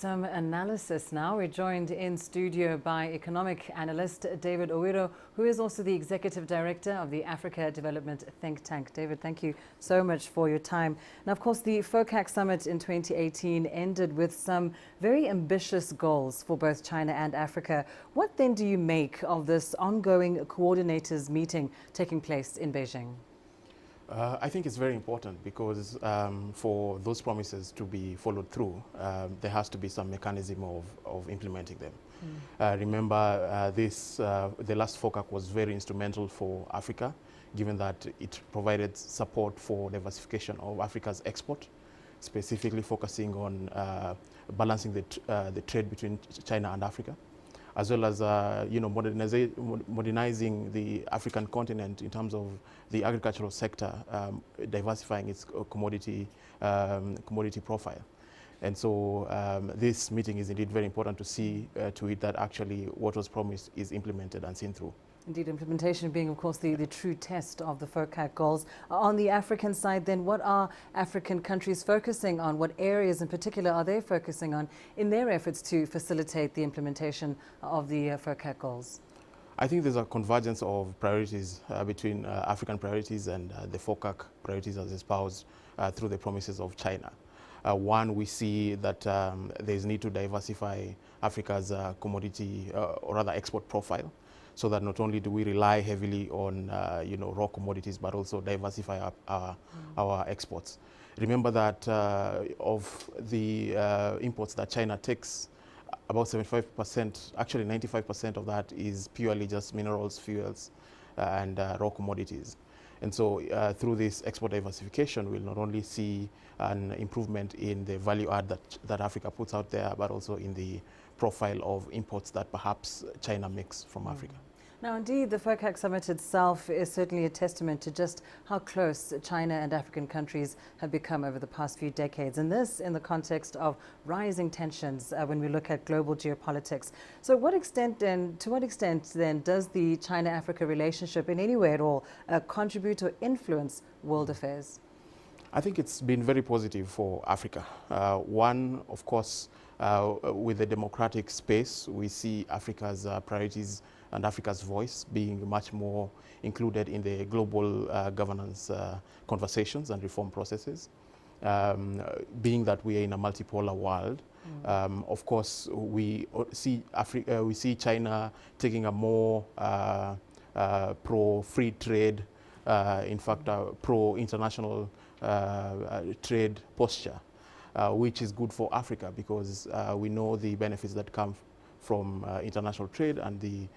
some analysis now. We're joined in studio by Economic Analyst David Owiro, who is also the Executive Director of the Africa Development Think Tank. David, thank you so much for your time. Now, of course, the FOCAC Summit in 2018 ended with some very ambitious goals for both China and Africa. What then do you make of this ongoing coordinators meeting taking place in Beijing? I think it's very important because for those promises to be followed through, there has to be some mechanism of implementing them. Remember, the last FOCAC was very instrumental for Africa, given that it provided support for diversification of Africa's export, specifically focusing on balancing the trade between China and Africa, as well as modernizing the African continent in terms of the agricultural sector, diversifying its commodity profile. And so this meeting is indeed very important to see to it that actually what was promised is implemented and seen through. Indeed, implementation being, of course, the true test of the FOCAC goals. On the African side, then, what are African countries focusing on? What areas in particular are they focusing on in their efforts to facilitate the implementation of the FOCAC goals? I think there's a convergence of priorities between African priorities and the FOCAC priorities as espoused through the promises of China. One, we see that there's need to diversify Africa's commodity or rather export profile, so that not only do we rely heavily on raw commodities, but also diversify our exports. Remember that of the imports that China takes, about 75%, actually 95% of that is purely just minerals, fuels, and raw commodities. And so through this export diversification, we'll not only see an improvement in the value add that Africa puts out there, but also in the profile of imports that perhaps China makes from Africa. Now, indeed, the FOCAC Summit itself is certainly a testament to just how close China and African countries have become over the past few decades, and this in the context of rising tensions when we look at global geopolitics. So to what extent then does the China-Africa relationship in any way at all contribute or influence world affairs? I think it's been very positive for Africa. One, of course, with the democratic space, we see Africa's priorities and Africa's voice being much more included in the global governance conversations and reform processes. Being that we are in a multipolar world, of course, we see China taking a more pro-free trade, in fact, pro-international trade posture, which is good for Africa because we know the benefits that come from international trade and the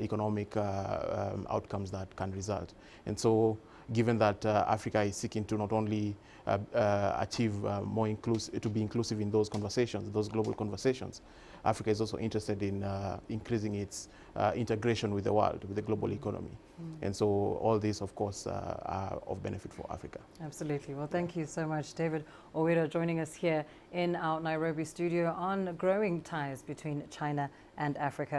economic outcomes that can result. And so given that Africa is seeking to not only achieve to be inclusive in those conversations, those global conversations, Africa is also interested in increasing its integration with the world, with the global economy. And so all these, of course, are of benefit for Africa. Absolutely. Well, thank you so much, David Owiro, joining us here in our Nairobi studio on growing ties between China and Africa.